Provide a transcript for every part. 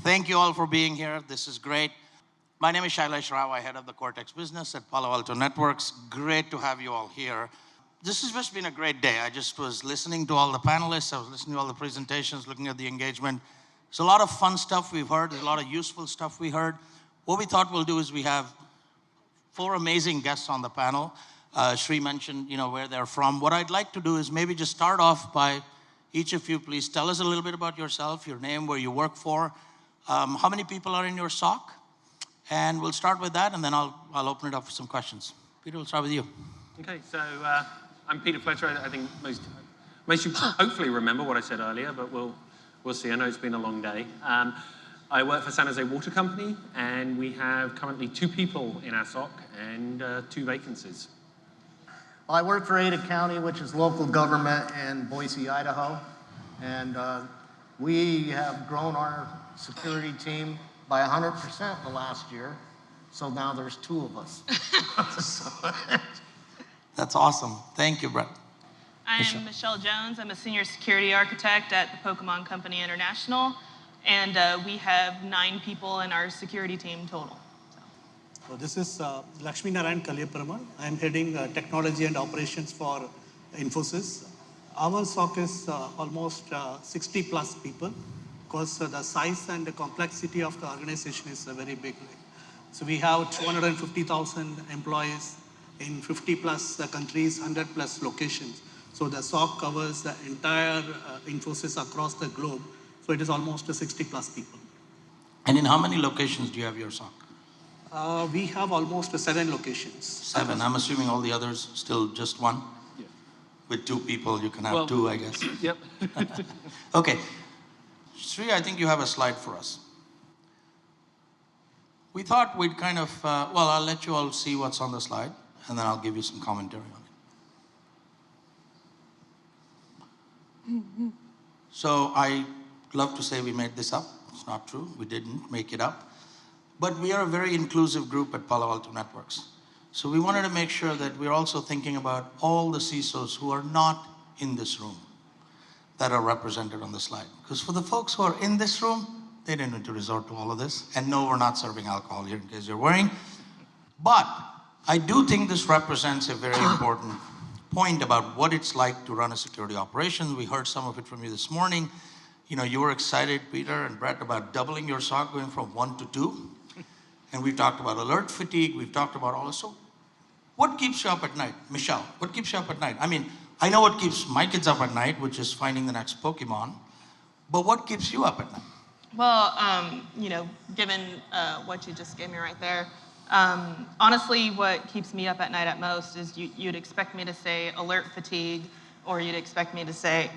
Thank you all for being here. This is great. My name is Shailesh Rao. I head up the Cortex business at Palo Alto Networks. Great to have you all here. This has just been a great day. I just was listening to all the panelists. I was listening to all the presentations, looking at the engagement. There's a lot of fun stuff we've heard. There's a lot of useful stuff we heard. What we thought we'll do is we have 4 amazing guests on the panel. Sri mentioned, where they're from. What I'd like to do is maybe just start off by each of you, please tell us a little bit about yourself, your name, where you work for, how many people are in your SOC, and we'll start with that, and then I'll open it up for some questions. Peter, we'll start with you. Okay, so I'm Peter Fletcher. I think most of you hopefully remember what I said earlier, but we'll see. I know it's been a long day. I work for San Jose Water Company, and we have currently 2 people in our SOC and 2 vacancies. Well, I work for Ada County, which is local government in Boise, Idaho, and we have grown our security team by 100% in the last year, so now there's 2 of us. That's awesome. Thank you, Brett. I'm Michelle Jones. I'm a senior security architect at the Pokemon Company International, and we have 9 people in our security team total. So this is Lakshmi Narayan Kalyaparama. I'm heading technology and operations for Infosys. Our SOC is almost 60 plus people because the size and the complexity of the organization is very big. So we have 250,000 employees in 50 plus countries, 100 plus locations. So the SOC covers the entire Infosys across the globe. So it is almost 60 plus people. And in how many locations do you have your SOC? We have almost 7 locations. 7. I'm assuming all the others still just 1? Yeah. With 2 people, you can have 2, I guess. Yep. Okay. Sri, I think you have a slide for us. We thought we'd kind of, I'll let you all see what's on the slide, and then I'll give you some commentary on it. So I love to say we made this up. It's not true. We didn't make it up. But we are a very inclusive group at Palo Alto Networks. So we wanted to make sure that we're also thinking about all the CISOs who are not in this room that are represented on the slide. Because for the folks who are in this room, they didn't need to resort to all of this. And no, we're not serving alcohol here in case you're worrying. But I do think this represents a very important point about what it's like to run a security operation. We heard some of it from you this morning. You were excited, Peter and Brett, about doubling your SOC, going from 1 to 2. And we've talked about alert fatigue. We've talked about all this. So what keeps you up at night? Michelle, what keeps you up at night? I mean, I know what keeps my kids up at night, which is finding the next Pokemon. But what keeps you up at night? Well, given what you just gave me right there, honestly, what keeps me up at night at most is you'd expect me to say alert fatigue, or you'd expect me to say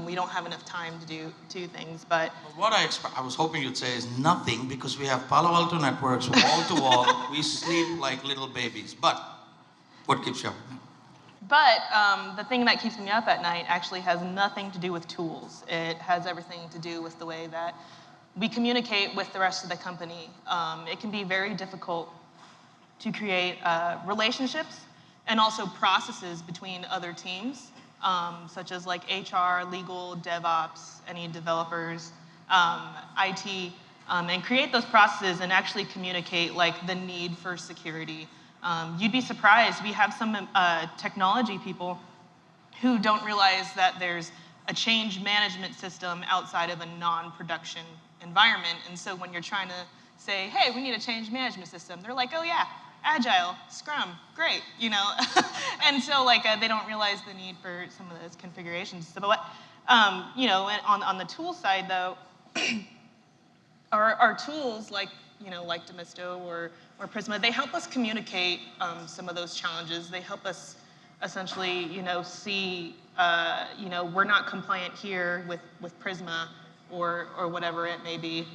we don't have enough time to do 2 things. But what I was hoping you'd say is nothing, because we have Palo Alto Networks wall to wall. We sleep like little babies. But what keeps you up at night? But the thing that keeps me up at night actually has nothing to do with tools. It has everything to do with the way that we communicate with the rest of the company. It can be very difficult to create relationships and also processes between other teams, such as like HR, legal, DevOps, any developers, IT, and create those processes and actually communicate like the need for security. You'd be surprised. We have some technology people who don't realize that there's a change management system outside of a non-production environment. And so when you're trying to say, hey, we need a change management system, they're like, oh yeah, Agile, Scrum, great, And so they don't realize the need for some of those configurations. So, but on the tool side though, our tools like Demisto or Prisma, they help us communicate some of those challenges. They help us essentially, see, we're not compliant here with Prisma or whatever it may be.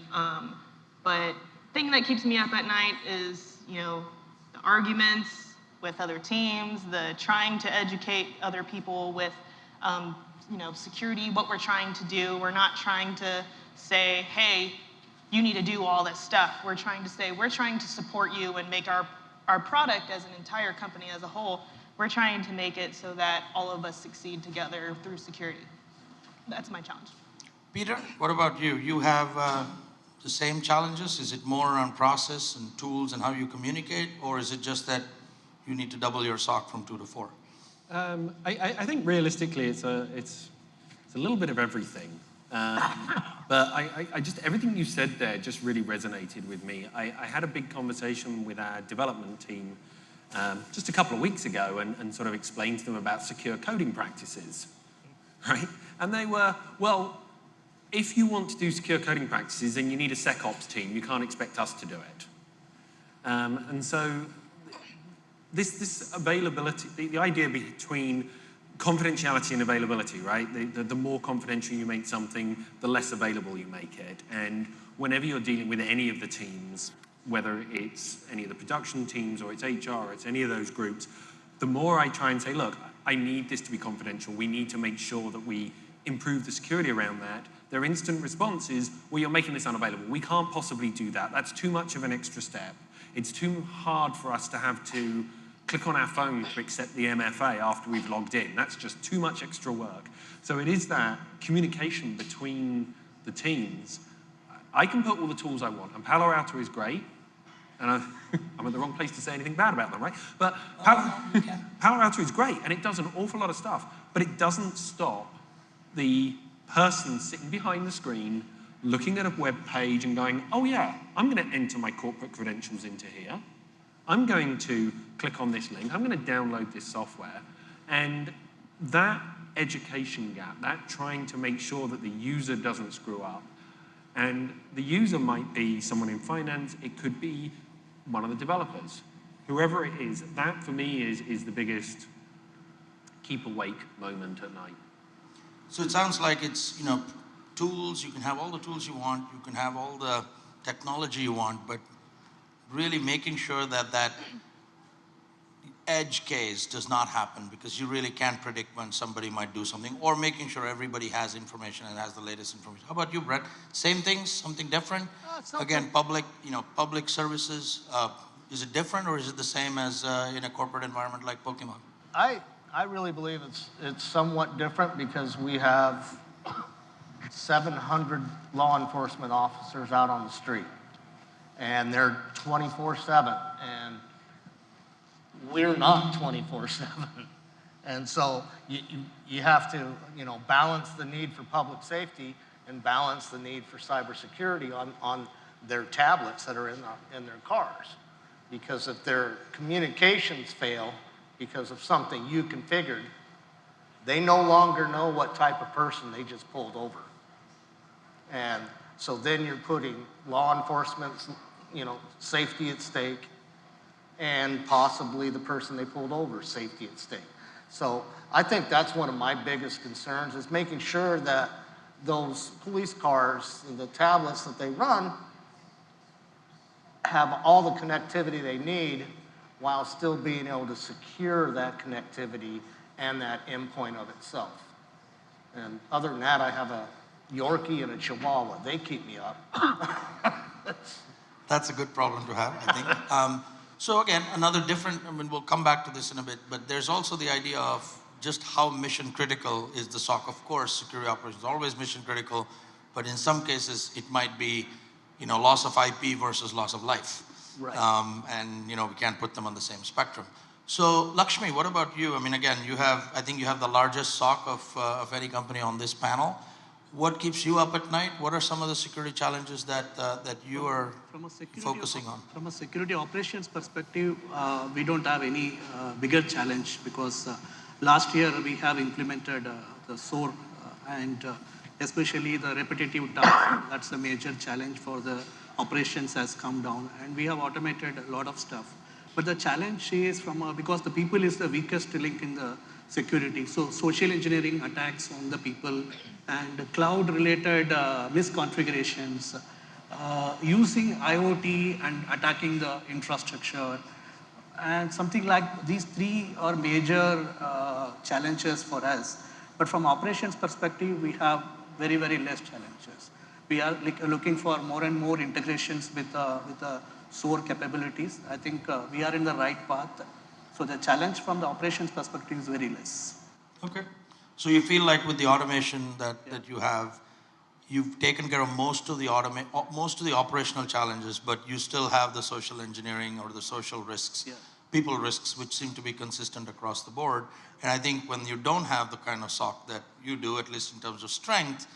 But the thing that keeps me up at night is, the arguments with other teams, the trying to educate other people with, security, what we're trying to do. We're not trying to say, hey, you need to do all this stuff. We're trying to say, we're trying to support you and make our product as an entire company as a whole, we're trying to make it so that all of us succeed together through security. That's my challenge. Peter, what about you? You have the same challenges? Is it more around process and tools and how you communicate, or is it just that you need to double your SOC from 2 to 4? I think realistically it's a little bit of everything. But I just, everything you said there just really resonated with me. I had a big conversation with our development team just a couple of weeks ago and sort of explained to them about secure coding practices, right? And they were, well, if you want to do secure coding practices, then you need a SecOps team. You can't expect us to do it. And so this availability, the idea between confidentiality and availability, right? The more confidential you make something, the less available you make it. And whenever you're dealing with any of the teams, whether it's any of the production teams or it's HR or it's any of those groups, the more I try and say, look, I need this to be confidential. We need to make sure that we improve the security around that. Their instant response is, well, you're making this unavailable. We can't possibly do that. That's too much of an extra step. It's too hard for us to have to click on our phone to accept the MFA after we've logged in. That's just too much extra work. So it is that communication between the teams. I can put all the tools I want, and Palo Alto is great. And I'm in the wrong place to say anything bad about them, right? But Palo Alto is great, and it does an awful lot of stuff, but it doesn't stop the person sitting behind the screen looking at a web page and going, oh yeah, I'm going to enter my corporate credentials into here. I'm going to click on this link. I'm going to download this software. And that education gap, that trying to make sure that the user doesn't screw up, and the user might be someone in finance, it could be one of the developers. Whoever it is, that for me is the biggest keep awake moment at night. So it sounds like it's, tools, you can have all the tools you want, you can have all the technology you want, but really making sure that that edge case does not happen, because you really can't predict when somebody might do something, or making sure everybody has information and has the latest information. How about you, Brett? Same things, something different? Again, public services, is it different, or is it the same as in a corporate environment like Pokemon? I really believe it's somewhat different, because we have 700 law enforcement officers out on the street, and they're 24/7, and we're not 24/7. And so you have to, balance the need for public safety and balance the need for cybersecurity on their tablets that are in their cars. Because if their communications fail because of something you configured, they no longer know what type of person they just pulled over. And so then you're putting law enforcement's, safety at stake, and possibly the person they pulled over, safety at stake. So I think that's one of my biggest concerns, is making sure that those police cars and the tablets that they run have all the connectivity they need while still being able to secure that connectivity and that endpoint of itself. And other than that, I have a Yorkie and a Chihuahua. They keep me up. That's a good problem to have, I think. So again, another different, we'll come back to this in a bit, but there's also the idea of just how mission critical is the SOC. Of course, security operations is always mission critical, but in some cases it might be, loss of IP versus loss of life. Right. And we can't put them on the same spectrum. So Lakshmi, what about you? Again, I think you have the largest SOC of any company on this panel. What keeps you up at night? What are some of the security challenges that you are focusing on? From a security operations perspective, we don't have any bigger challenge, because last year we have implemented the SOAR, and especially the repetitive task. That's the major challenge for the operations has come down, and we have automated a lot of stuff. But the challenge is because the people is the weakest link in the security. So social engineering attacks on the people and cloud-related misconfigurations, using IoT and attacking the infrastructure, and something like these three are major challenges for us. But from operations perspective, we have very, very less challenges. We are looking for more and more integrations with the SOAR capabilities. I think we are in the right path. So the challenge from the operations perspective is very less. Okay. So you feel like with the automation that you have, you've taken care of most of the operational challenges, but you still have the social engineering or the social risks, people risks, which seem to be consistent across the board. And I think when you don't have the kind of SOC that you do, at least in terms of strength,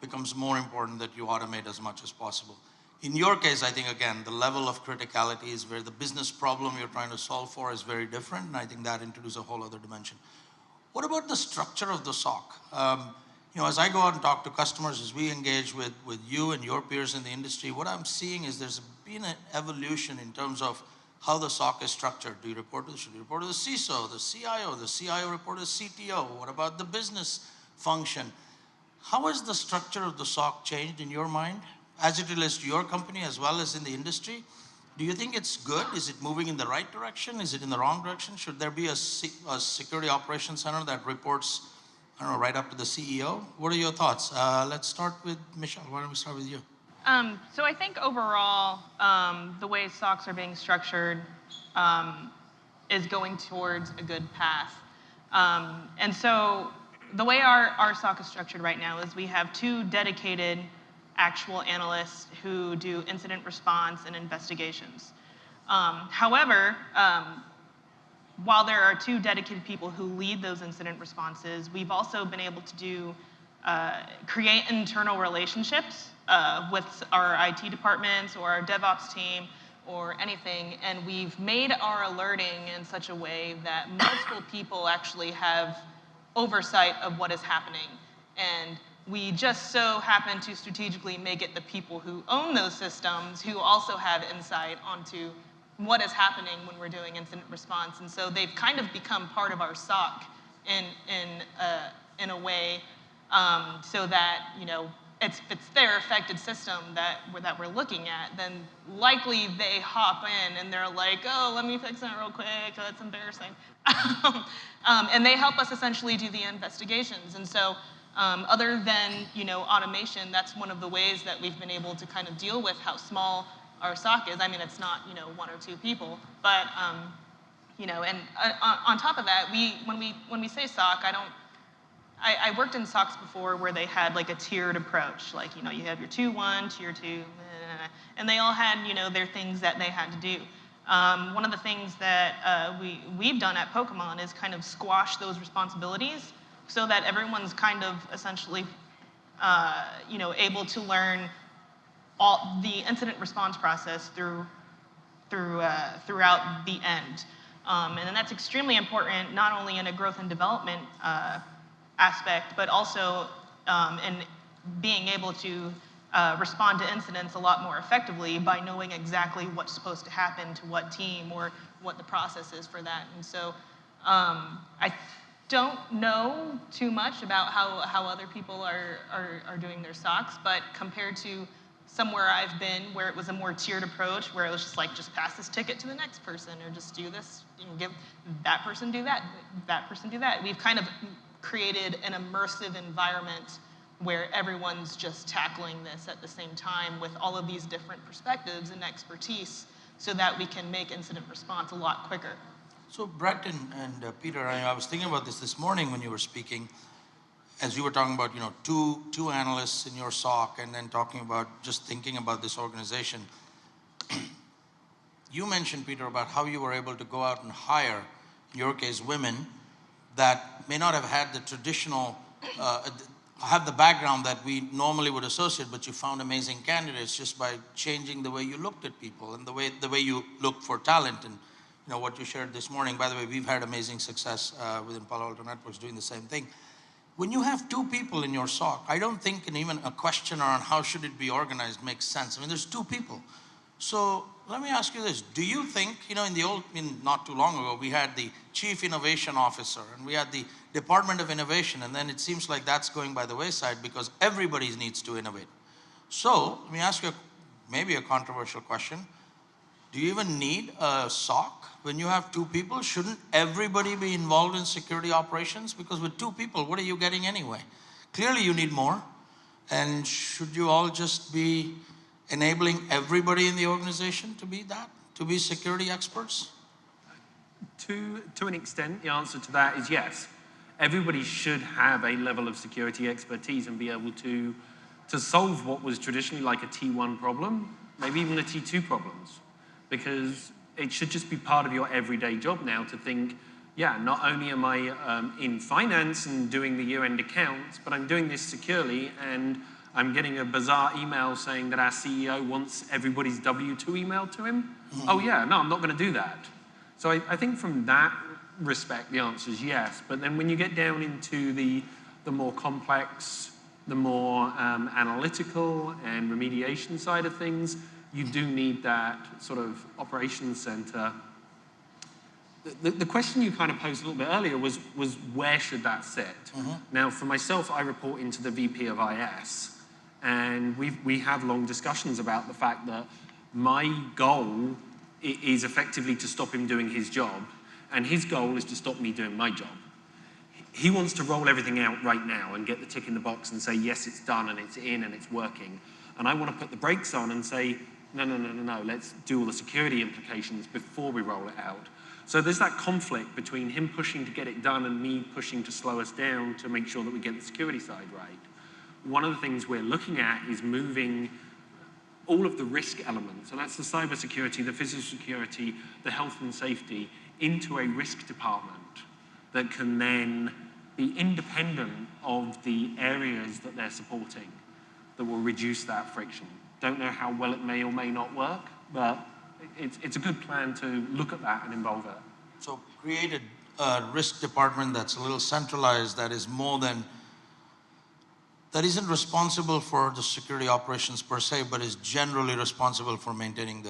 becomes more important that you automate as much as possible. In your case, I think, again, the level of criticality is where the business problem you're trying to solve for is very different, and I think that introduces a whole other dimension. What about the structure of the SOC? As I go out and talk to customers, as we engage with you and your peers in the industry, what I'm seeing is there's been an evolution in terms of how the SOC is structured. Should you report to the CISO, the CIO report to the CTO? What about the business function? How has the structure of the SOC changed in your mind, as it relates to your company as well as in the industry? Do you think it's good? Is it moving in the right direction? Is it in the wrong direction? Should there be a security operations center that reports, I don't know, right up to the CEO? What are your thoughts? Let's start with Michelle. Why don't we start with you? So I think overall, the way SOCs are being structured is going towards a good path. And so the way our SOC is structured right now is we have 2 dedicated actual analysts who do incident response and investigations. However, while there are 2 dedicated people who lead those incident responses, we've also been able to create internal relationships with our IT departments or our DevOps team or anything, and we've made our alerting in such a way that multiple people actually have oversight of what is happening. And we just so happen to strategically make it the people who own those systems who also have insight onto what is happening when we're doing incident response. And so they've kind of become part of our SOC in a way so that, if it's their affected system that we're looking at, then likely they hop in and they're like, oh, let me fix that real quick, that's embarrassing. And they help us essentially do the investigations. And so other than, automation, that's one of the ways that we've been able to kind of deal with how small our SOC is. I mean, it's not, 1 or 2 people, but, and on top of that, when we say SOC, I worked in SOCs before where they had like a tiered approach. Like, you have your Tier 1, Tier 2, and they all had, their things that they had to do. One of the things that we've done at Pokemon is kind of squash those responsibilities so that everyone's kind of essentially, able to learn all the incident response process throughout the end. And that's extremely important, not only in a growth and development aspect, but also in being able to respond to incidents a lot more effectively by knowing exactly what's supposed to happen to what team or what the process is for that. And so I don't know too much about how other people are doing their SOCs, but compared to somewhere I've been where it was a more tiered approach, where it was just like, just pass this ticket to the next person, or just do this, give that person do that person do that. We've kind of created an immersive environment where everyone's just tackling this at the same time with all of these different perspectives and expertise so that we can make incident response a lot quicker. So Brett and Peter, I was thinking about this morning when you were speaking, as you were talking about, two analysts in your SOC, and then talking about just thinking about this organization. You mentioned, Peter, about how you were able to go out and hire, in your case, women that may not have had the traditional, have the background that we normally would associate, but you found amazing candidates just by changing the way you looked at people and the way you looked for talent. And what you shared this morning, by the way, we've had amazing success within Palo Alto Networks doing the same thing. When you have 2 people in your SOC, I don't think even a question on how should it be organized makes sense. I mean, there's 2 people. So let me ask you this. Do you think, not too long ago, we had the Chief Innovation Officer and we had the Department of Innovation, and then it seems like that's going by the wayside because everybody needs to innovate. So let me ask you maybe a controversial question. Do you even need a SOC when you have 2 people? Shouldn't everybody be involved in security operations? Because with 2 people, what are you getting anyway? Clearly you need more. And should you all just be enabling everybody in the organization to be that, to be security experts? To an extent, the answer to that is yes. Everybody should have a level of security expertise and be able to to solve what was traditionally like a T1 problem, maybe even a T2 problems, because it should just be part of your everyday job now to think, yeah, not only am I in finance and doing the year-end accounts, but I'm doing this securely, and I'm getting a bizarre email saying that our CEO wants everybody's W-2 emailed to him. Oh yeah, no, I'm not going to do that. So I think from that respect, the answer is yes. But then when you get down into the more complex, the more analytical and remediation side of things, you do need that sort of operations center. The question you kind of posed a little bit earlier was where should that sit? Now, for myself, I report into the VP of IS, and we have long discussions about the fact that my goal is effectively to stop him doing his job, and his goal is to stop me doing my job. He wants to roll everything out right now and get the tick in the box and say, yes, it's done and it's in and it's working. And I want to put the brakes on and say, no, let's do all the security implications before we roll it out. So there's that conflict between him pushing to get it done and me pushing to slow us down to make sure that we get the security side right. One of the things we're looking at is moving all of the risk elements, so that's the cybersecurity, the physical security, the health and safety, into a risk department that can then be independent of the areas that they're supporting, that will reduce that friction. Don't know how well it may or may not work, but it's a good plan to look at that and involve it. So create a risk department that's a little centralized, that is more than, that isn't responsible for the security operations per se, but is generally responsible for maintaining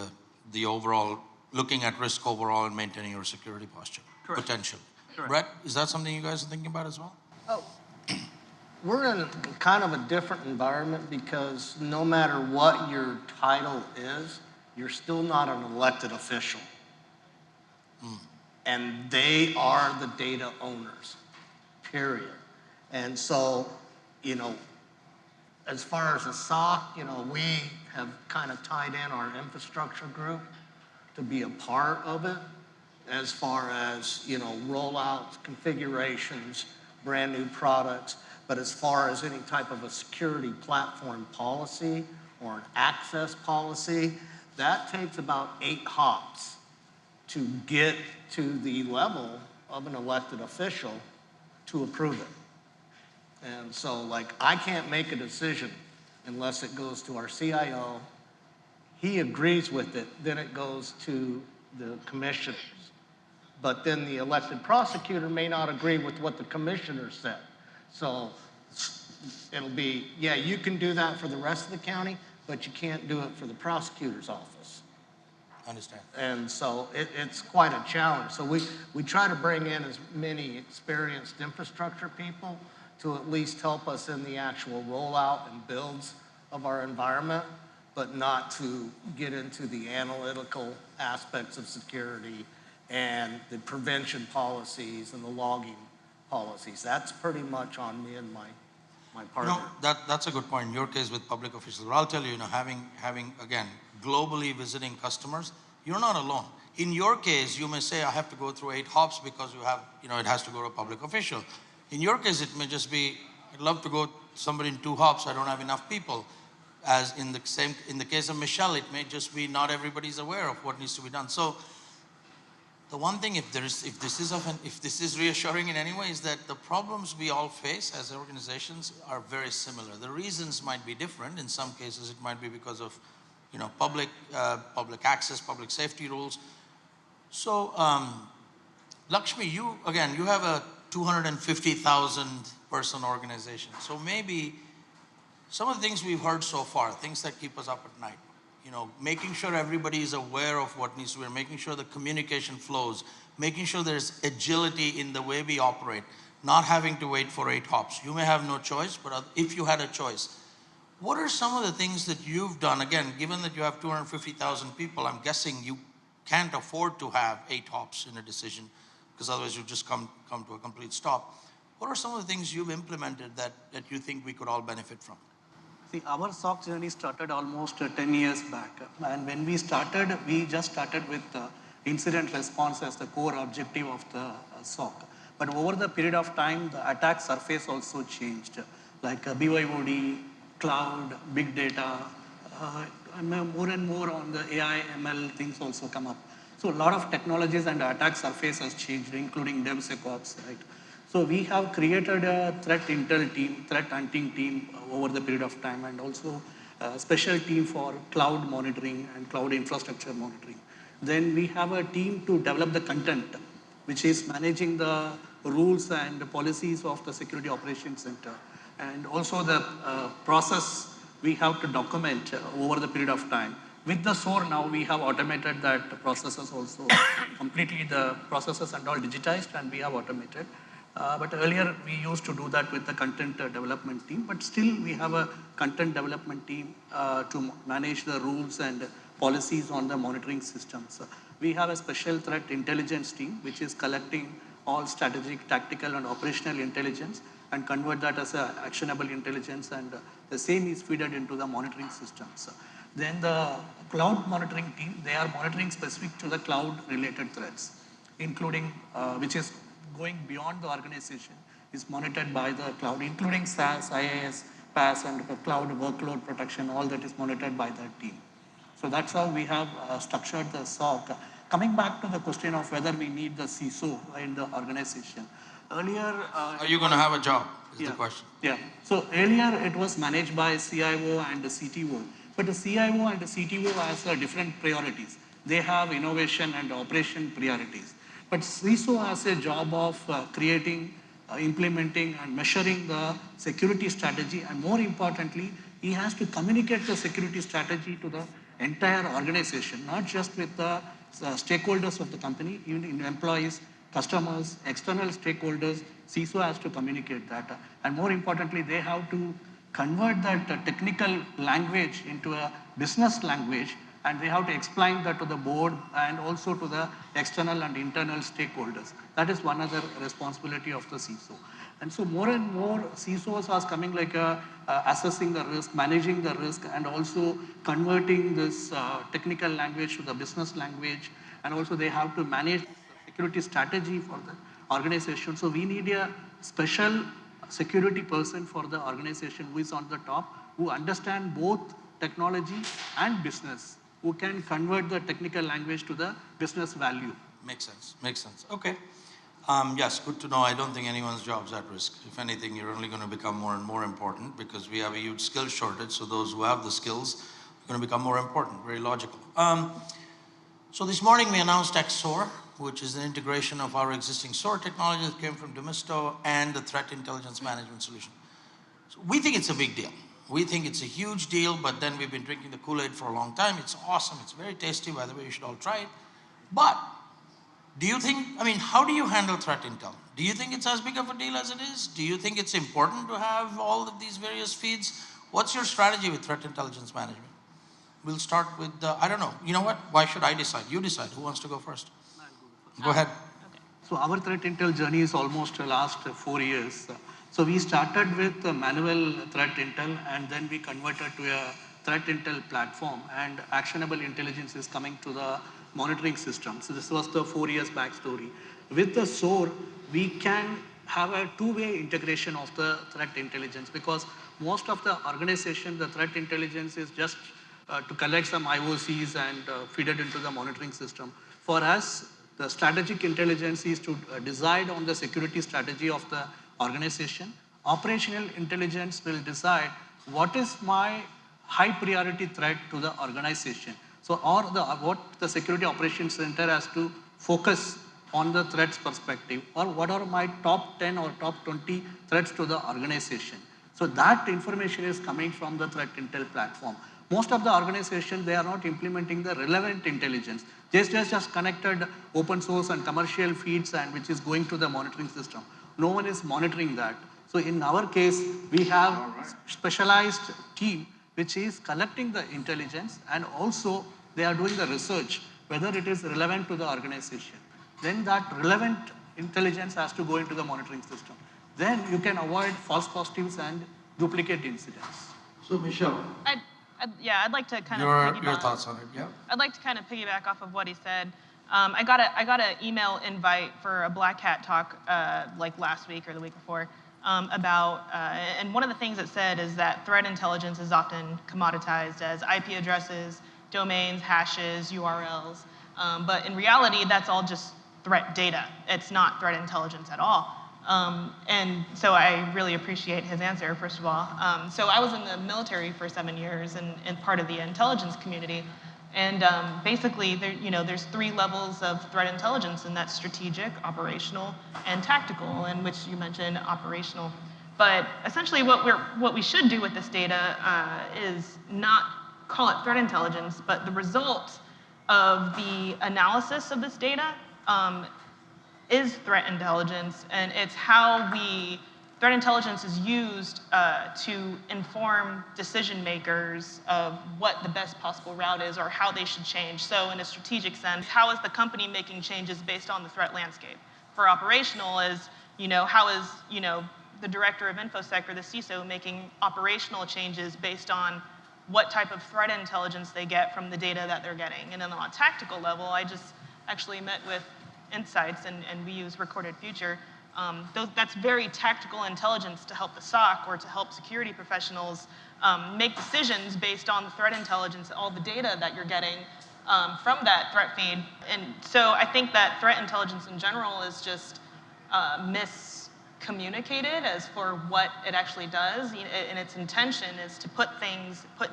the overall, looking at risk overall and maintaining your security posture. Correct. Potential. Correct. Brett, is that something you guys are thinking about as well? Oh, we're in kind of a different environment because no matter what your title is, you're still not an elected official. And they are the data owners, period. And so, you know, as far as the SOC, you know, we have kind of tied in our infrastructure group to be a part of it as far as, you know, rollouts, configurations, brand new products. But as far as any type of a security platform policy or an access policy, that takes about 8 hops to get to the level of an elected official to approve it. And so, like, I can't make a decision unless it goes to our CIO. He agrees with it, then it goes to the commissioners. But then the elected prosecutor may not agree with what the commissioner said. So it'll be, yeah, you can do that for the rest of the county, but you can't do it for the prosecutor's office. Understand. And so it's quite a challenge. So we try to bring in as many experienced infrastructure people to at least help us in the actual rollout and builds of our environment, but not to get into the analytical aspects of security and the prevention policies and the logging policies. That's pretty much on me and my partner. That's a good point. In your case with public officials, but I'll tell you, having again, globally visiting customers, you're not alone. In your case, you may say, I have to go through 8 hops because you have, it has to go to a public official. In your case, it may just be, I'd love to go somebody in 2 hops, I don't have enough people. As in the case of Michelle, it may just be not everybody's aware of what needs to be done. So the one thing, if this is reassuring in any way, is that the problems we all face as organizations are very similar. The reasons might be different. In some cases, it might be because of, public access, public safety rules. So, Lakshmi, you have a 250,000 person organization. So maybe some of the things we've heard so far, things that keep us up at night. Making sure everybody is aware of what needs to be, making sure the communication flows, making sure there's agility in the way we operate, not having to wait for 8 hops. You may have no choice, but if you had a choice, what are some of the things that you've done? Again, given that you have 250,000 people, I'm guessing you can't afford to have 8 hops in a decision, because otherwise you just come to a complete stop. What are some of the things you've implemented that you think we could all benefit from? See, our SOC journey started almost 10 years back. And when we started, we just started with incident response as the core objective of the SOC. But over the period of time, the attack surface also changed. Like BYOD, cloud, big data, and more and more on the AI, ML things also come up. So a lot of technologies and attack surface has changed, including DevSecOps, right? So we have created a threat intel team, threat hunting team over the period of time, and also a special team for cloud monitoring and cloud infrastructure monitoring. Then we have a team to develop the content, which is managing the rules and the policies of the Security Operations Center. And also the process we have to document over the period of time. With the SOAR now, we have automated that processes also, completely the processes and all digitized, and we have automated. But earlier we used to do that with the content development team, but still we have a content development team to manage the rules and policies on the monitoring systems. We have a special threat intelligence team, which is collecting all strategic, tactical, and operational intelligence and convert that as a actionable intelligence, and the same is fed into the monitoring systems. Then the cloud monitoring team, they are monitoring specific to the cloud-related threats, including which is going beyond the organization, is monitored by the cloud, including SaaS, IaaS, PaaS, and cloud workload protection, all that is monitored by that team. So that's how we have structured the SOC. Coming back to the question of whether we need the CISO in the organization. Earlier... Are you going to have a job, is the question. Yeah. So earlier it was managed by CIO and the CTO. But the CIO and the CTO has different priorities. They have innovation and operation priorities. But CISO has a job of creating, implementing, and measuring the security strategy. And more importantly, he has to communicate the security strategy to the entire organization, not just with the stakeholders of the company, even in employees, customers, external stakeholders. CISO has to communicate that. And more importantly, they have to convert that technical language into a business language, and they have to explain that to the board and also to the external and internal stakeholders. That is one other responsibility of the CISO. And so more and more CISOs are coming like assessing the risk, managing the risk, and also converting this technical language to the business language. And also they have to manage the security strategy for the organization. So we need a special security person for the organization who is on the top, who understand both technology and business, who can convert the technical language to the business value. Makes sense, makes sense. Okay. Yes, good to know. I don't think anyone's job's at risk. If anything, you're only going to become more and more important because we have a huge skill shortage. So those who have the skills are going to become more important. Very logical. So this morning we announced XSOAR, which is an integration of our existing SOAR technology that came from Demisto and the threat intelligence management solution. So we think it's a big deal. We think it's a huge deal, but then we've been drinking the Kool-Aid for a long time. It's awesome. It's very tasty. By the way, you should all try it. But do you think, how do you handle threat intel? Do you think it's as big of a deal as it is? Do you think it's important to have all of these various feeds? What's your strategy with threat intelligence management? We'll start with, I don't know. You know what? Why should I decide? You decide. Who wants to go first? Go ahead. Okay. So our threat intel journey is almost the last 4 years. So we started with manual threat intel, and then we converted to a threat intel platform, and actionable intelligence is coming to the monitoring system. So this was the 4 years backstory. With the SOAR, we can have a two-way integration of the threat intelligence, because most of the organization, the threat intelligence is just to collect some IOCs and feed it into the monitoring system. For us, the strategic intelligence is to decide on the security strategy of the organization. Operational intelligence will decide what is my high priority threat to the organization. So, what the Security Operations Center has to focus on the threats perspective, or what are my top 10 or top 20 threats to the organization. So that information is coming from the threat intel platform. Most of the organizations, they are not implementing the relevant intelligence. Just connected open source and commercial feeds, and which is going to the monitoring system. No one is monitoring that. So in our case, we have specialized team which is collecting the intelligence, and also they are doing the research whether it is relevant to the organization. Then that relevant intelligence has to go into the monitoring system. Then you can avoid false positives and duplicate incidents. So Michelle, I'd like to kind of piggyback. Your thoughts on it, yeah? I'd like to kind of piggyback off of what he said. I got an email invite for a Black Hat talk like last week or the week before. and one of the things it said is that threat intelligence is often commoditized as IP addresses, domains, hashes, URLs. But in reality, that's all just threat data. It's not threat intelligence at all. And so I really appreciate his answer, first of all. So I was in the military for 7 years and part of the intelligence community. And basically, there's 3 levels of threat intelligence, and that's strategic, operational, and tactical, in which you mentioned operational. But essentially, what we should do with this data is not call it threat intelligence, but the result of the analysis of this data is threat intelligence, and it's how threat intelligence is used to inform decision makers of what the best possible route is or how they should change. So in a strategic sense, how is the company making changes based on the threat landscape? For operational is, how is, the director of InfoSec or the CISO making operational changes based on what type of threat intelligence they get from the data that they're getting. And then on a tactical level, I just actually met with Insights, and we use Recorded Future. That's very tactical intelligence to help the SOC or to help security professionals make decisions based on the threat intelligence, all the data that you're getting from that threat feed. And so I think that threat intelligence in general is just miscommunicated as for what it actually does. And its intention is to put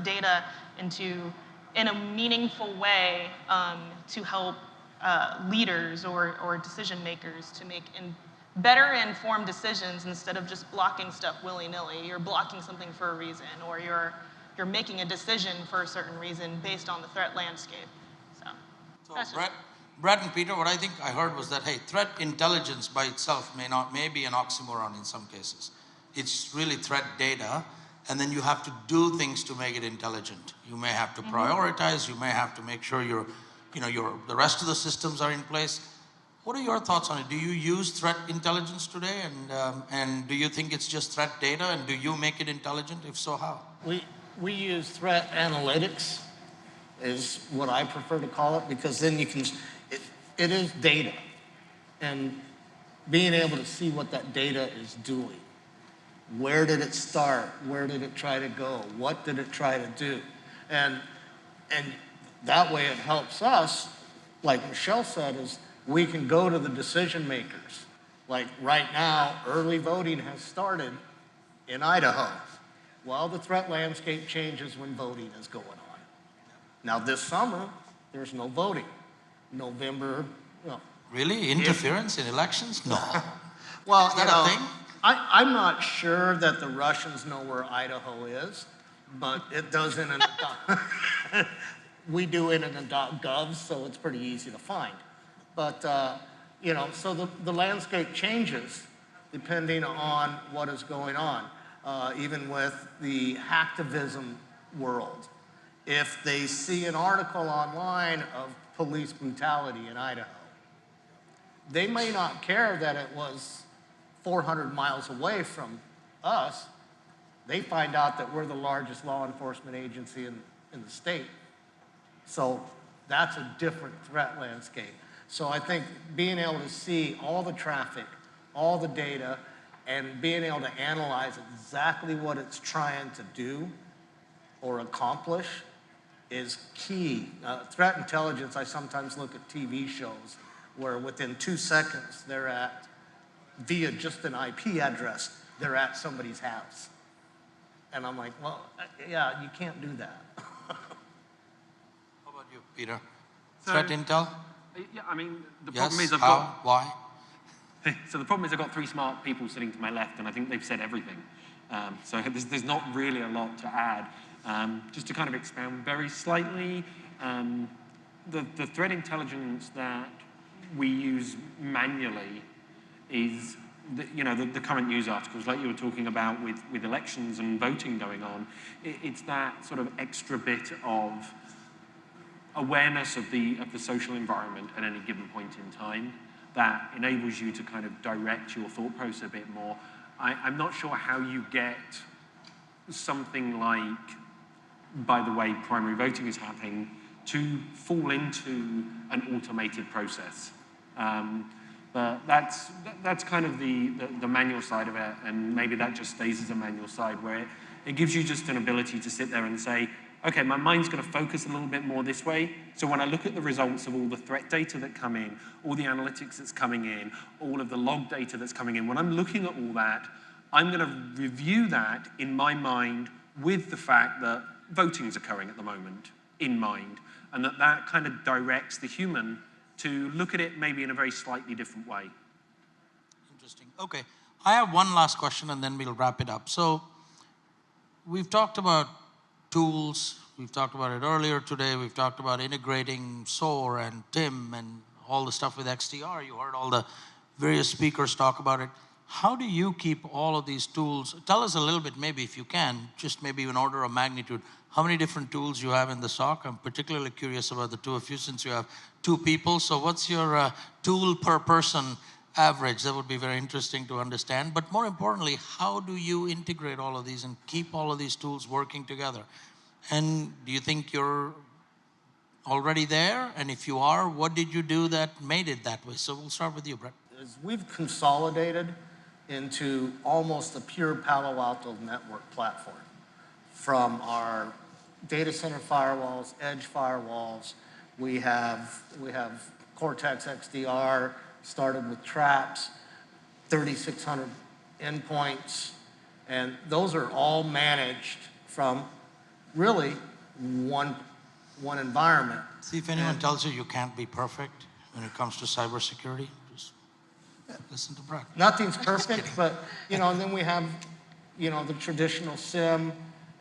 data in a meaningful way to help leaders or decision makers to make better informed decisions instead of just blocking stuff willy-nilly. You're blocking something for a reason, or you're making a decision for a certain reason based on the threat landscape. So Brad and Peter, what I think I heard was that, hey, threat intelligence by itself may be an oxymoron in some cases. It's really threat data, and then you have to do things to make it intelligent. You may have to prioritize, you may have to make sure the rest of the systems are in place. What are your thoughts on it? Do you use threat intelligence today, and do you think it's just threat data, and do you make it intelligent? If so, how? We use threat analytics, is what I prefer to call it, because then it is data, and being able to see what that data is doing. Where did it start? Where did it try to go? What did it try to do? And that way it helps us, like Michelle said, is we can go to the decision makers. Like right now, early voting has started in Idaho. Well, the threat landscape changes when voting is going on. Now this summer, there's no voting. November, Really? Interference in elections? No. Well, is that a thing? I'm not sure that the Russians know where Idaho is, but it does in an we do in an .gov, so it's pretty easy to find. But so the landscape changes depending on what is going on. Even with the hacktivism world, if they see an article online of police brutality in Idaho, they may not care that it was 400 miles away from us. They find out that we're the largest law enforcement agency in the state. So that's a different threat landscape. So I think being able to see all the traffic, all the data, and being able to analyze exactly what it's trying to do or accomplish is key. Threat intelligence, I sometimes look at TV shows where within 2 seconds they're via just an IP address, they're at somebody's house. And I'm like, well, yeah, you can't do that. How about you, Peter? Threat intel? Yeah, I mean, the Yes, problem is why? So the problem is I've got 3 smart people sitting to my left, and I think they've said everything. So there's not really a lot to add. Just to kind of expound very slightly, the threat intelligence that we use manually is the current news articles, like you were talking about with elections and voting going on. It's that sort of extra bit of awareness of the social environment at any given point in time that enables you to kind of direct your thought process a bit more. I'm not sure how you get something like, by the way primary voting is happening, to fall into an automated process. But that's kind of the manual side of it, and maybe that just stays as a manual side where it gives you just an ability to sit there and say, okay, my mind's going to focus a little bit more this way. So when I look at the results of all the threat data that come in, all the analytics that's coming in, all of the log data that's coming in, when I'm looking at all that, I'm going to review that in my mind with the fact that voting's occurring at the moment in mind, and that kind of directs the human to look at it maybe in a very slightly different way. Interesting. Okay, I have one last question and then we'll wrap it up. So we've talked about tools, we've talked about it earlier today, we've talked about integrating SOAR and TIM and all the stuff with XDR. You heard all the various speakers talk about it. How do you keep all of these tools? Tell us a little bit, maybe if you can, just maybe an order of magnitude, how many different tools you have in the SOC? I'm particularly curious about the two of you since you have 2 people. So what's your tool per person average? That would be very interesting to understand. But more importantly, how do you integrate all of these and keep all of these tools working together? And do you think you're already there? And if you are, what did you do that made it that way? So we'll start with you, Brett. We've consolidated into almost a pure Palo Alto network platform. From our data center firewalls, edge firewalls, we have Cortex XDR, started with traps, 3,600 endpoints, and those are all managed from really one environment. See, if anyone tells you you can't be perfect when it comes to cybersecurity, just listen to Brett. Nothing's perfect, but, and then we have, the traditional SIM,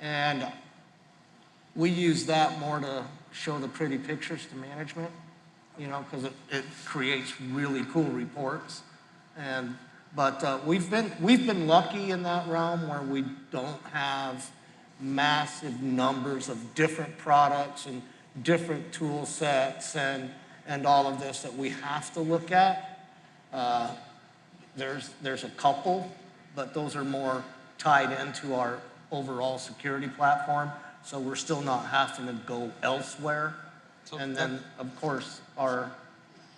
and we use that more to show the pretty pictures to management, because it creates really cool reports. But we've been lucky in that realm where we don't have massive numbers of different products and different tool sets and all of this that we have to look at. There's a couple, but those are more tied into our overall security platform, so we're still not having to go elsewhere. So and then, of course, our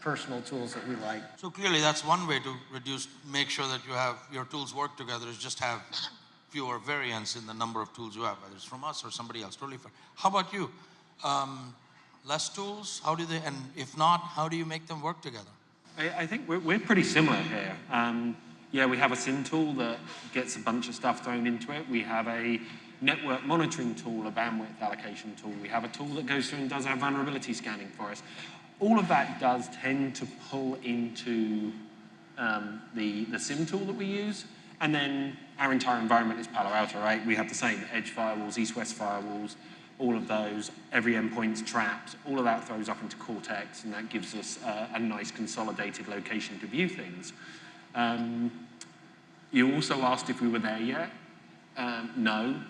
personal tools that we like. So clearly that's one way to make sure that your tools work together is just have fewer variants in the number of tools you have, whether it's from us or somebody else, totally fair. How about you? Less tools, and if not, how do you make them work together? I think we're pretty similar here. Yeah, we have a SIM tool that gets a bunch of stuff thrown into it. We have a network monitoring tool, a bandwidth allocation tool. We have a tool that goes through and does our vulnerability scanning for us. All of that does tend to pull into the SIM tool that we use. And then our entire environment is Palo Alto, right? We have the same edge firewalls, east-west firewalls, all of those. Every endpoint's trapped. All of that throws up into Cortex, and that gives us a nice consolidated location to view things. You also asked if we were there yet. No.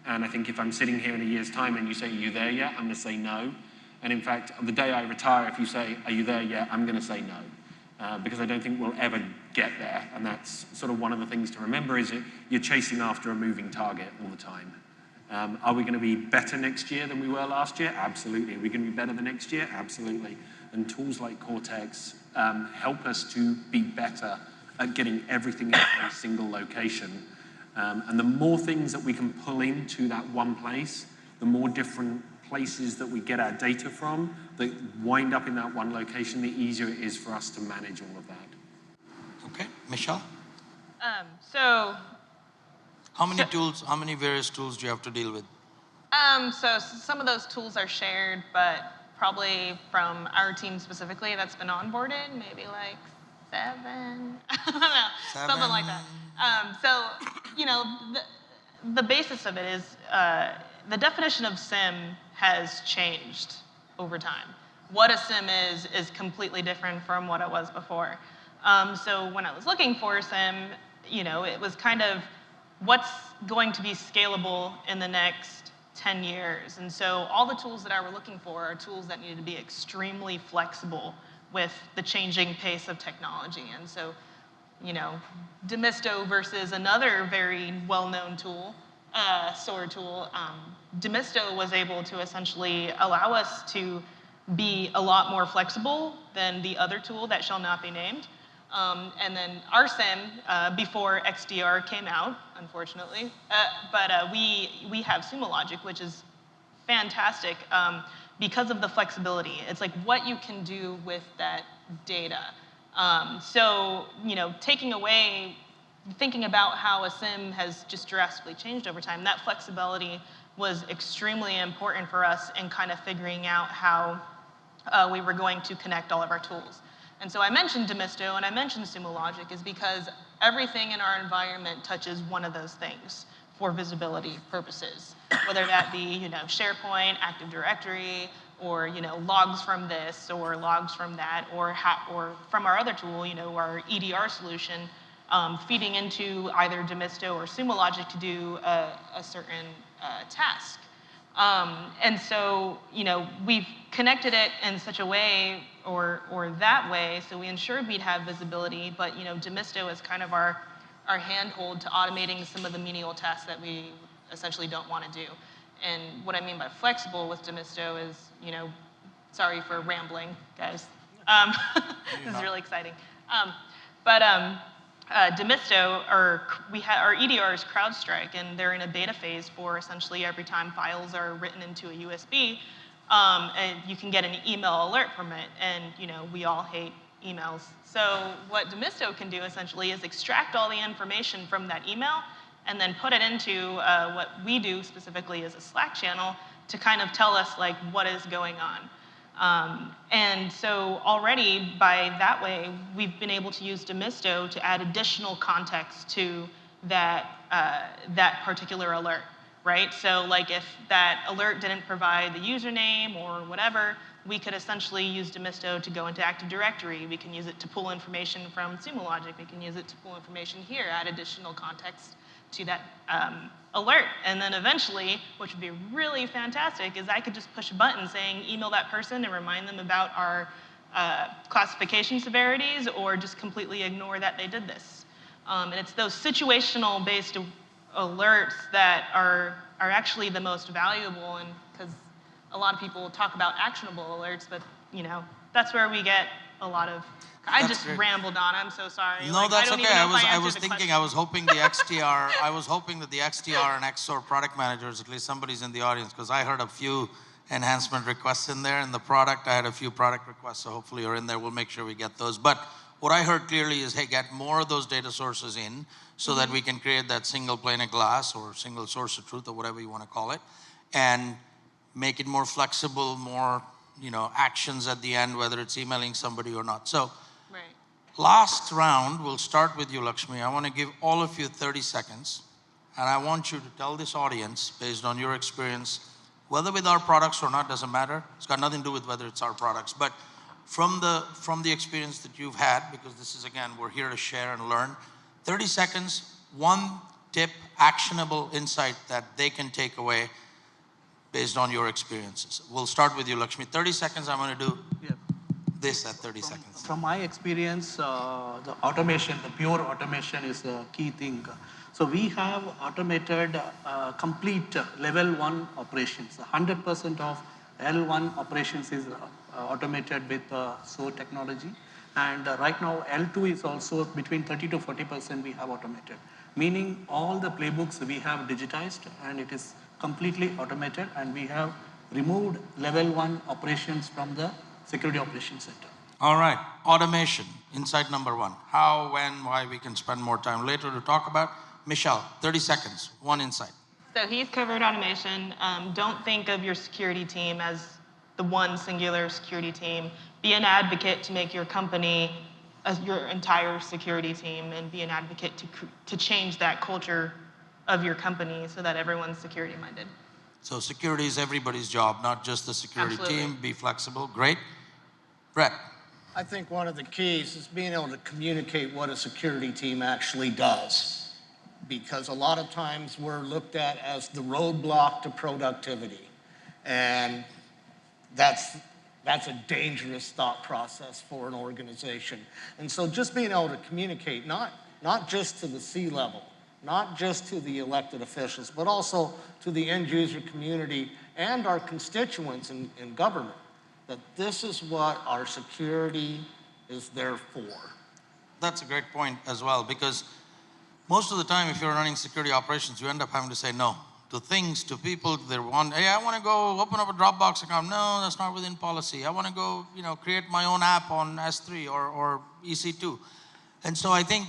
And I think if I'm sitting here in a year's time and you say, are you there yet? I'm going to say no. And in fact, the day I retire, if you say, are you there yet? I'm going to say no. Because I don't think we'll ever get there. And that's sort of one of the things to remember is that you're chasing after a moving target all the time. Are we going to be better next year than we were last year? Absolutely. Are we going to be better the next year? Absolutely. And tools like Cortex help us to be better at getting everything in a single location. And the more things that we can pull into that one place, the more different places that we get our data from that wind up in that one location, the easier it is for us to manage all of that. Okay, Michelle? So How many various tools do you have to deal with? So some of those tools are shared, but probably from our team specifically that's been onboarded, maybe like 7. I don't know, 7. something like that. So, the basis of it is the definition of SIM has changed over time. What a SIM is completely different from what it was before. So when I was looking for a SIM, it was kind of what's going to be scalable in the next 10 years. And so all the tools that I were looking for are tools that needed to be extremely flexible with the changing pace of technology. And so, Demisto versus another very well-known tool, SOAR tool, Demisto was able to essentially allow us to be a lot more flexible than the other tool that shall not be named. And then our SIM, before XDR came out, unfortunately, we have Sumo Logic, which is fantastic because of the flexibility. It's like what you can do with that data. So, taking away, thinking about how a SIM has just drastically changed over time, that flexibility was extremely important for us in kind of figuring out how we were going to connect all of our tools. And so I mentioned Demisto and I mentioned Sumo Logic is because everything in our environment touches one of those things for visibility purposes, whether that be SharePoint, Active Directory, or logs from this or logs from that, or from our other tool, our EDR solution, feeding into either Demisto or Sumo Logic to do a certain task. And so, we've connected it in such a way or that way, so we ensured we'd have visibility, but, Demisto is kind of our handhold to automating some of the menial tasks that we essentially don't want to do. And what I mean by flexible with Demisto is, sorry for rambling, guys. This is really exciting. Demisto, our EDR is CrowdStrike, and they're in a beta phase for essentially every time files are written into a USB, and you can get an email alert from it, and we all hate emails. So what Demisto can do essentially is extract all the information from that email and then put it into what we do specifically as a Slack channel to kind of tell us like what is going on. And so already by that way, we've been able to use Demisto to add additional context to that particular alert, right? So like if that alert didn't provide the username or whatever, we could essentially use Demisto to go into Active Directory. We can use it to pull information from Sumo Logic. We can use it to pull information here, add additional context to that alert. And then eventually, which would be really fantastic, is I could just push a button saying email that person and remind them about our classification severities, or just completely ignore that they did this. And it's those situational based alerts that are actually the most valuable, and because a lot of people talk about actionable alerts, but that's where we get a lot of. I just rambled on. I'm so sorry. No, that's okay. I was thinking. Question. I was hoping the XDR. I was hoping that the XDR and XSOAR product managers, at least somebody's in the audience, because I heard a few enhancement requests in there in the product. I had a few product requests, so hopefully you're in there. We'll make sure we get those. But what I heard clearly is, hey, get more of those data sources in, so that we can create that single pane of glass or single source of truth or whatever you want to call it, and make it more flexible, more actions at the end, whether it's emailing somebody or not. So. Right. Last round, we'll start with you, Lakshmi. I want to give all of you 30 seconds, and I want you to tell this audience, based on your experience, whether with our products or not, doesn't matter. It's got nothing to do with whether it's our products, but from the experience that you've had, because this is, again, we're here to share and learn. 30 seconds, one tip, actionable insight that they can take away based on your experiences. We'll start with you, Lakshmi. 30 seconds, I'm going to do this at 30 seconds. From my experience, the automation, the pure automation is a key thing. So we have automated complete level 1 operations. 100% of L1 operations is automated with SOAR technology. And right now, L2 is also between 30 to 40% we have automated. Meaning all the playbooks we have digitized, and it is completely automated, and we have removed level 1 operations from the Security Operations Center. All right, automation, insight number 1. How, when, why, we can spend more time later to talk about. Michelle, 30 seconds, one insight. So he's covered automation. Don't think of your security team as the one singular security team. Be an advocate to make your company your entire security team, and be an advocate to change that culture of your company so that everyone's security minded. So security is everybody's job, not just the security Absolutely. team. Be flexible. Great. Brett. I think one of the keys is being able to communicate what a security team actually does. Because a lot of times we're looked at as the roadblock to productivity. And that's a dangerous thought process for an organization. And so just being able to communicate, not just to the C-level, not just to the elected officials, but also to the end user community and our constituents in government, that this is what our security is there for. That's a great point as well, because most of the time, if you're running security operations, you end up having to say no to things, to people. They want, hey, I want to go open up a Dropbox account. No, that's not within policy. I want to go, create my own app on S3 or EC2. And so I think,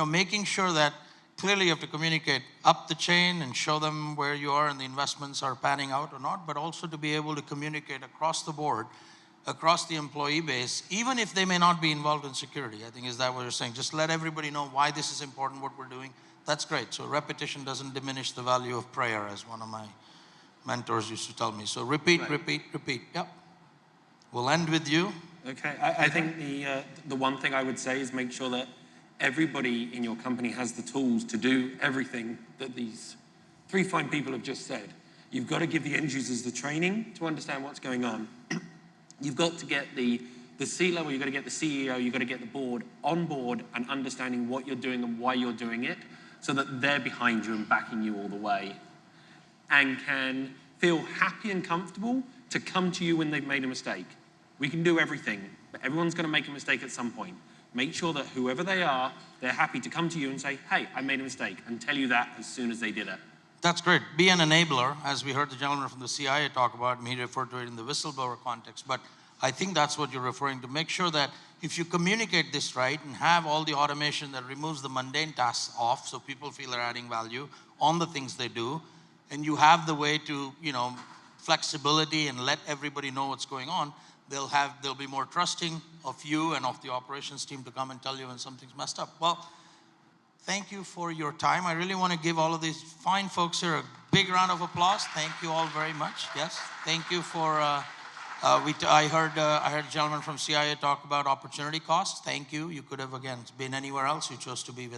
making sure that clearly you have to communicate up the chain and show them where you are and the investments are panning out or not, but also to be able to communicate across the board, across the employee base, even if they may not be involved in security. I think, is that what you're saying? Just let everybody know why this is important, what we're doing. That's great. So repetition doesn't diminish the value of prayer, as one of my mentors used to tell me. So repeat, right. Repeat. Yep. We'll end with you. Okay. I think the one thing I would say is make sure that everybody in your company has the tools to do everything that these three fine people have just said. You've got to give the end users the training to understand what's going on. You've got to get the C-level, you've got to get the CEO, you've got to get the board on board and understanding what you're doing and why you're doing it, so that they're behind you and backing you all the way, and can feel happy and comfortable to come to you when they've made a mistake. We can do everything, but everyone's going to make a mistake at some point. Make sure that whoever they are, they're happy to come to you and say, hey, I made a mistake, and tell you that as soon as they did it. That's great. Be an enabler, as we heard the gentleman from the CIA talk about, and he referred to it in the whistleblower context. But I think that's what you're referring to. Make sure that if you communicate this right and have all the automation that removes the mundane tasks off, so people feel they're adding value on the things they do, and you have the way to, flexibility and let everybody know what's going on, they'll be more trusting of you and of the operations team to come and tell you when something's messed up. Well, thank you for your time. I really want to give all of these fine folks here a big round of applause. Thank you all very much. Yes, thank you for, I heard a gentleman from CIA talk about opportunity costs. Thank you. You could have, again, been anywhere else. You chose to be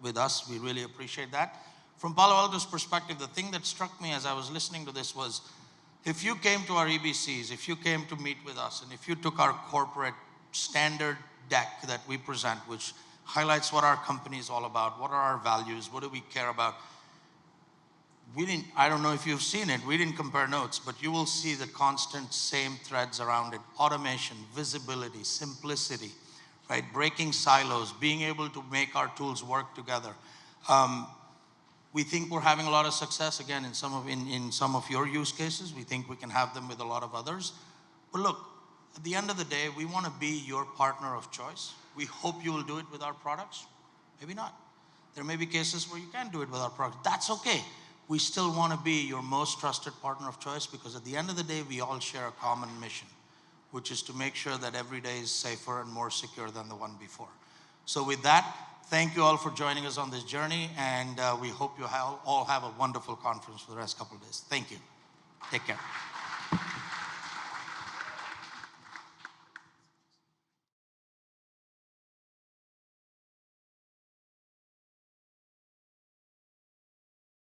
with us. We really appreciate that. From Palo Alto's perspective, the thing that struck me as I was listening to this was, if you came to our EBCs, if you came to meet with us, and if you took our corporate standard deck that we present, which highlights what our company is all about, what are our values, what do we care about. I don't know if you've seen it, we didn't compare notes, but you will see the constant same threads around it. Automation, visibility, simplicity, right? Breaking silos, being able to make our tools work together. We think we're having a lot of success, again, in some of your use cases. We think we can have them with a lot of others. But look, at the end of the day, we want to be your partner of choice. We hope you will do it with our products. Maybe not. There may be cases where you can't do it with our products. That's okay. We still want to be your most trusted partner of choice, because at the end of the day, we all share a common mission, which is to make sure that every day is safer and more secure than the one before. So with that, thank you all for joining us on this journey, and we hope you all have a wonderful conference for the rest couple of days. Thank you. Take care.